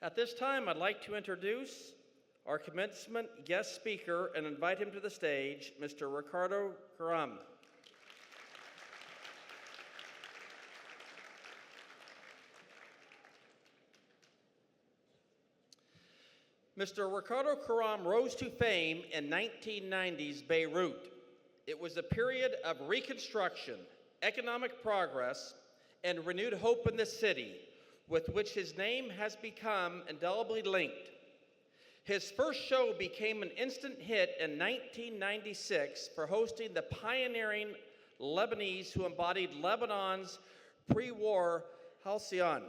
At this time, I'd like to introduce our commencement guest speaker and invite him to the stage, Mr. Ricardo Karam. Mr. Ricardo Karam rose to fame in 1990's Beirut. It was a period of reconstruction, economic progress, and renewed hope in the city, with which his name has become indelibly linked. His first show became an instant hit in 1996 for hosting the pioneering Lebanese who embodied Lebanon's pre-war halcyon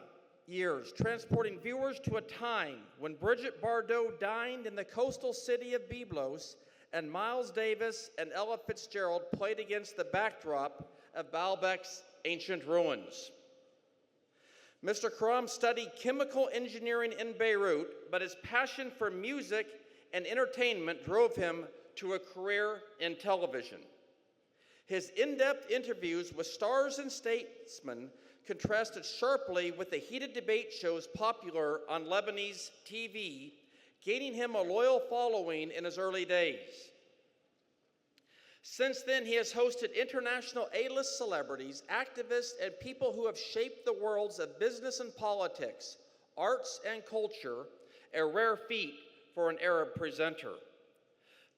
years, transporting viewers to a time when Brigitte Bardot dined in the coastal city of Byblos and Miles Davis and Ella Fitzgerald played against the backdrop of Baalbek's ancient ruins. Mr. Karam studied chemical engineering in Beirut, but his passion for music and entertainment drove him to a career in television. His in-depth interviews with stars and statesmen contrasted sharply with the heated debate shows popular on Lebanese TV, gaining him a loyal following in his early days. Since then, he has hosted international A-list celebrities, activists, and people who have shaped the worlds of business and politics, arts and culture, a rare feat for an Arab presenter.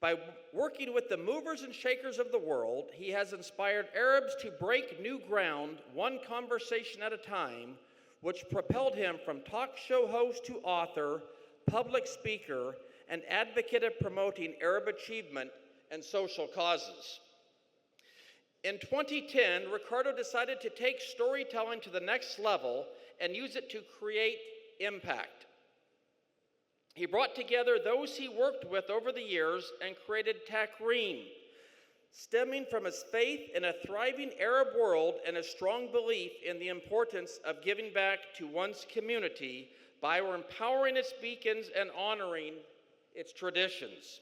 By working with the movers and shakers of the world, he has inspired Arabs to break new ground, one conversation at a time, which propelled him from talk show host to author, public speaker, and advocate of promoting Arab achievement and social causes. In 2010, Ricardo decided to take storytelling to the next level and use it to create impact. He brought together those he worked with over the years and created Takreem, stemming from his faith in a thriving Arab world and a strong belief in the importance of giving back to one's community by empowering its beacons and honoring its traditions.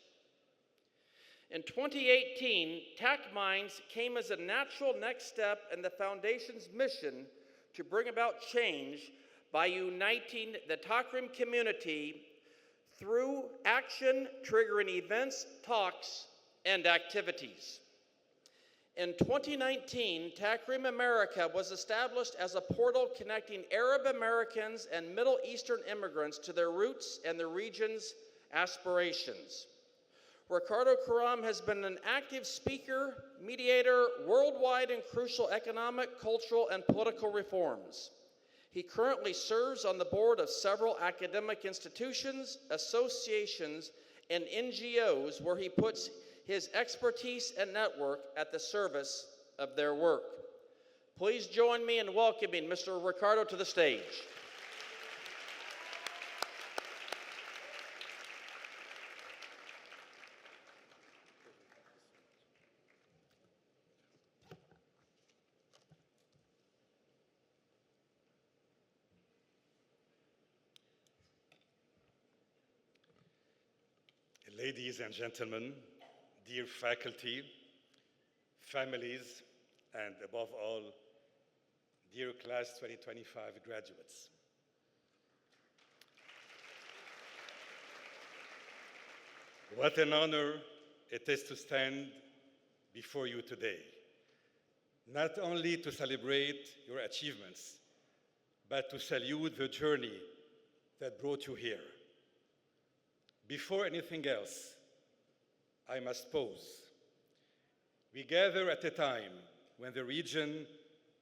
In 2018, TAC Minds came as a natural next step in the Foundation's mission to bring about change by uniting the Takreem community through action, triggering events, talks, and activities. In 2019, Takreem America was established as a portal connecting Arab Americans and Middle Eastern immigrants to their roots and the region's aspirations. Ricardo Karam has been an active speaker, mediator, worldwide in crucial economic, cultural, and political reforms. He currently serves on the board of several academic institutions, associations, and NGOs where he puts his expertise and network at the service of their work. Please join me in welcoming Mr. Ricardo to the stage. Ladies and gentlemen, dear faculty, families, and above all, dear class 2025 graduates. What an honor it is to stand before you today, not only to celebrate your achievements, but to salute the journey that brought you here. Before anything else, I must pause. We gather at a time when the region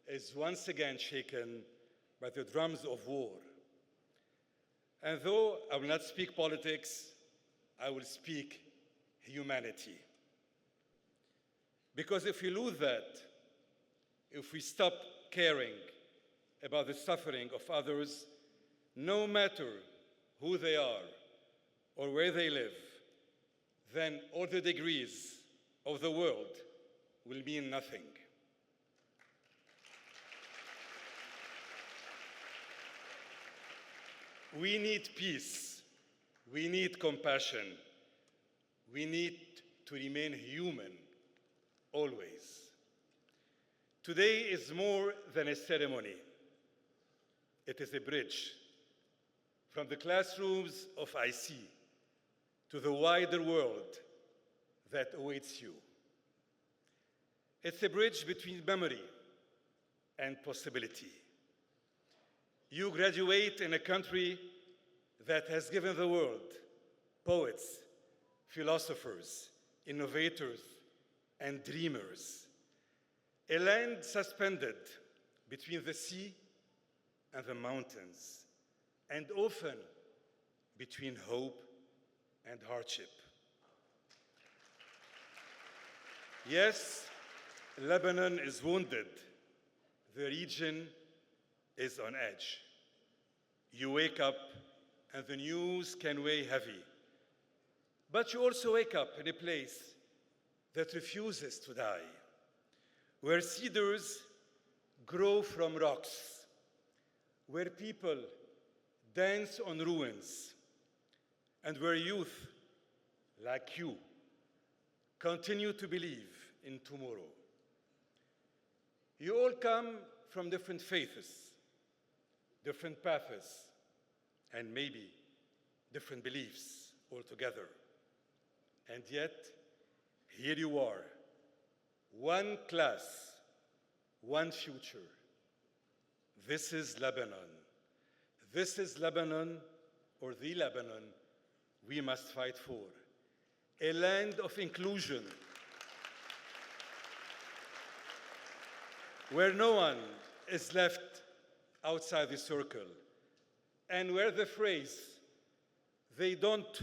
is once again shaken by the drums of war. And though I will not speak politics, I will speak humanity. Because if we lose that, if we stop caring about the suffering of others, no matter who they are, or where they live, then all the degrees of the world will mean nothing. We need peace. We need compassion. We need to remain human, always. Today is more than a ceremony. It is a bridge from the classrooms of IC to the wider world that awaits you. It's a bridge between memory and possibility. You graduate in a country that has given the world poets, philosophers, innovators, and dreamers. A land suspended between the sea and the mountains, and often between hope and hardship. Yes, Lebanon is wounded. The region is on edge. You wake up and the news can weigh heavy. But you also wake up in a place that refuses to die, where cedars grow from rocks, where people dance on ruins, and where youth, like you, continue to believe in tomorrow. You all come from different faiths, different paths, and maybe different beliefs altogether. And yet, here you are, one class, one future. This is Lebanon. This is Lebanon, or the Lebanon we must fight for. A land of inclusion, where no one is left outside the circle, and where the phrase, "they don't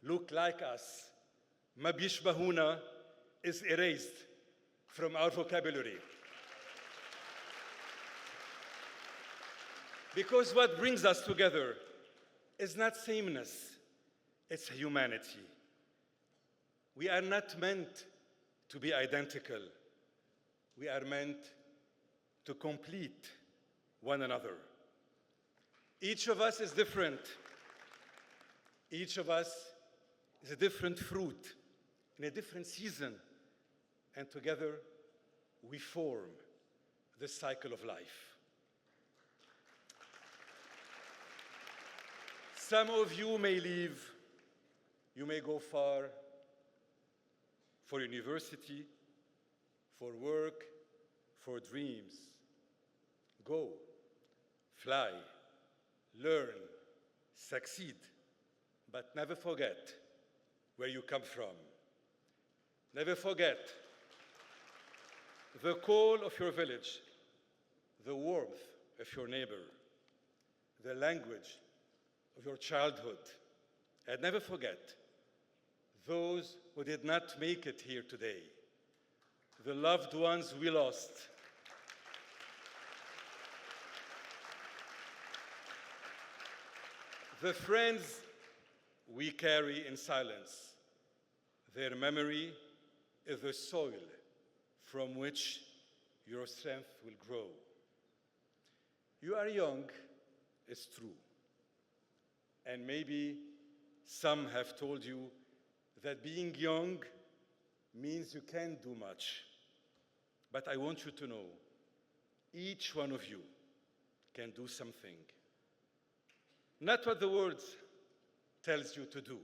look like us," ما بيشبهونا, is erased from our vocabulary. Because what brings us together is not sameness, it's humanity. We are not meant to be identical. We are meant to complete one another. Each of us is different. Each of us is a different fruit in a different season, and together we form the cycle of life. Some of you may leave, you may go far for university, for work, for dreams. Go, fly, learn, succeed, but never forget where you come from. Never forget the call of your village, the warmth of your neighbor, the language of your childhood. And never forget those who did not make it here today, the loved ones we lost. The friends we carry in silence. Their memory is the soil from which your strength will grow. You are young, it's true. And maybe some have told you that being young means you can't do much. But I want you to know, each one of you can do something. Not what the world tells you to do,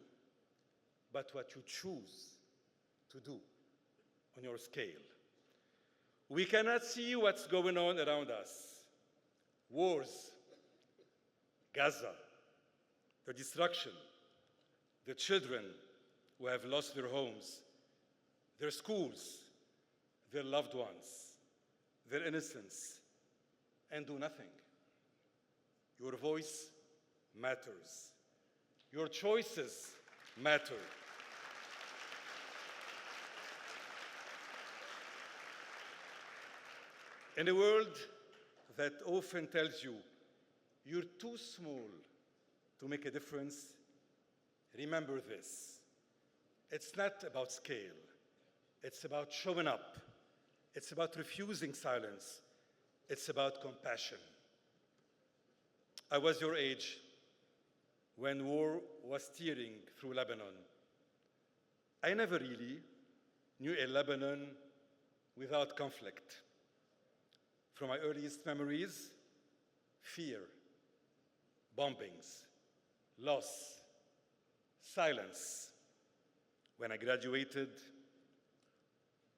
but what you choose to do on your scale. We cannot see what's going on around us. Wars, Gaza, the destruction, the children who have lost their homes, their schools, their loved ones, their innocence, and do nothing. Your voice matters. Your choices matter. In a world that often tells you you're too small to make a difference, remember this. It's not about scale. It's about showing up. It's about refusing silence. It's about compassion. I was your age when war was tearing through Lebanon. I never really knew a Lebanon without conflict. From my earliest memories, fear, bombings, loss, silence. When I graduated,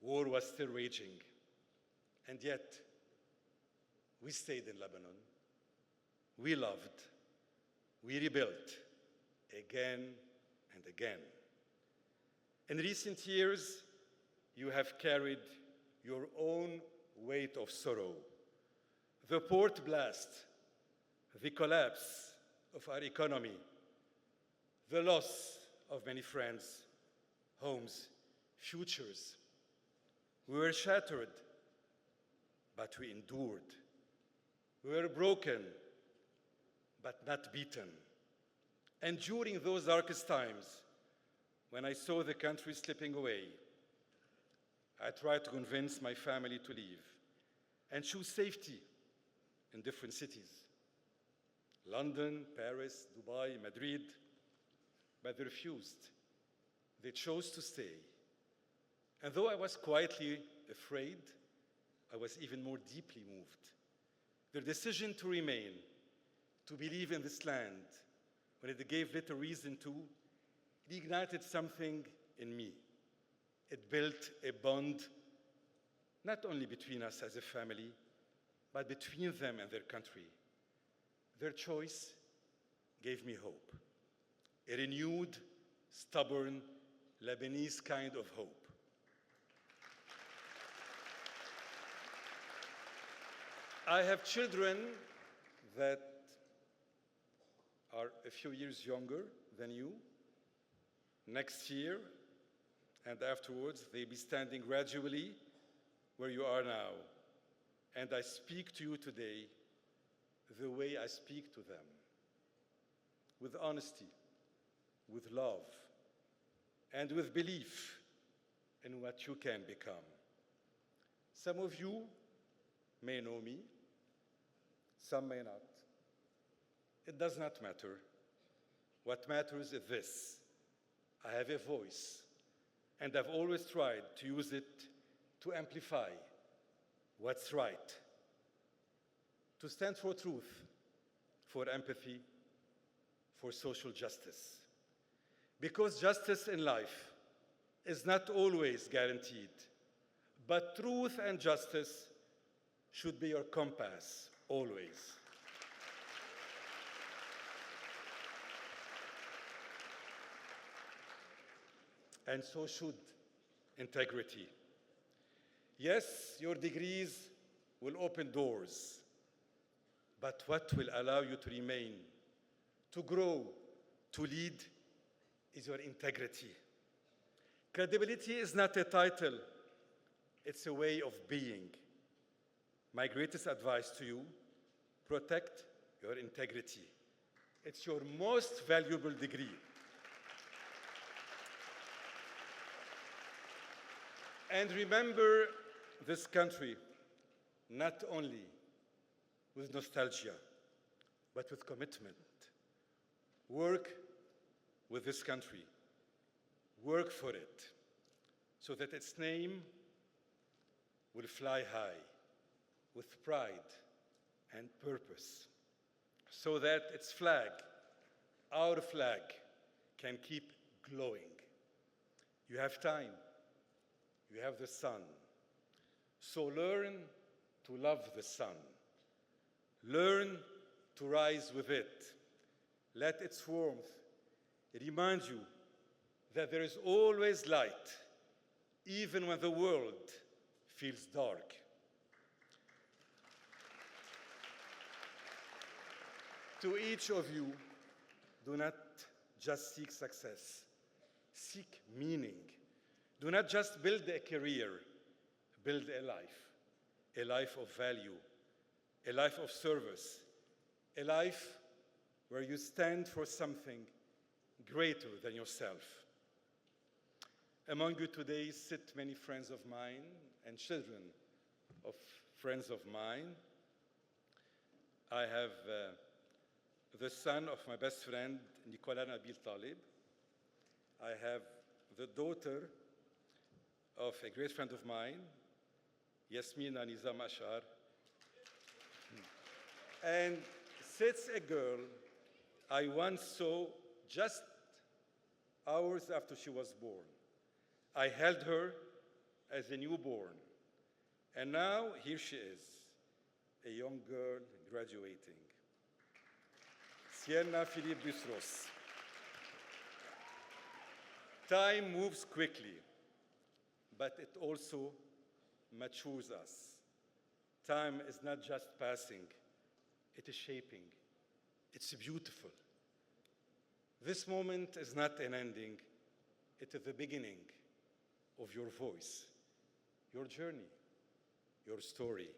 war was still raging, and yet we stayed in Lebanon. We loved, we rebuilt again and again. In recent years, you have carried your own weight of sorrow. The port blast, the collapse of our economy, the loss of many friends, homes, futures. We were shattered, but we endured. We were broken, but not beaten. And during those darkest times, when I saw the country slipping away, I tried to convince my family to leave and choose safety in different cities. London, Paris, Dubai, Madrid, but they refused. They chose to stay. And though I was quietly afraid, I was even more deeply moved. Their decision to remain, to believe in this land, when it gave little reason to, it ignited something in me. It built a bond, not only between us as a family, but between them and their country. Their choice gave me hope, a renewed, stubborn, Lebanese kind of hope. I have children that are a few years younger than you. Next year and afterwards, they'll be standing gradually where you are now. And I speak to you today the way I speak to them, with honesty, with love, and with belief in what you can become. Some of you may know me, some may not. It does not matter. What matters is this: I have a voice, and I've always tried to use it to amplify what's right, to stand for truth, for empathy, for social justice. Because justice in life is not always guaranteed, but truth and justice should be your compass, always. And so should integrity. Yes, your degrees will open doors, but what will allow you to remain, to grow, to lead, is your integrity. Credibility is not a title, it's a way of being. My greatest advice to you: protect your integrity. It's your most valuable degree. And remember this country not only with nostalgia, but with commitment. Work with this country. Work for it so that its name will fly high with pride and purpose, so that its flag, our flag, can keep glowing. You have time. You have the sun. So learn to love the sun. Learn to rise with it. Let its warmth remind you that there is always light, even when the world feels dark. To each of you, do not just seek success, seek meaning. Do not just build a career, build a life of value, a life of service, a life where you stand for something greater than yourself. Among you today sit many friends of mine and children of friends of mine. I have the son of my best friend, Nicolas Nabil Talib. I have the daughter of a great friend of mine, Yasmina Nizam Ashar. And sits a girl I once saw just hours after she was born. I held her as a newborn. And now here she is, a young girl graduating. Sienna Philippe Busros. Time moves quickly, but it also matures us. Time is not just passing, it is shaping. It's beautiful. This moment is not an ending, it is the beginning of your voice, your journey, your story.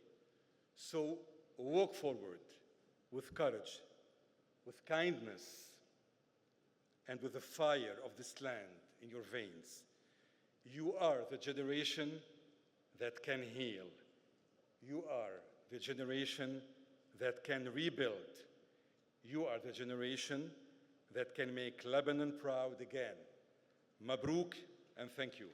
So walk forward with courage, with kindness, and with the fire of this land in your veins. You are the generation that can heal. You are the generation that can rebuild. You are the generation that can make Lebanon proud again. Mabruk, and thank you.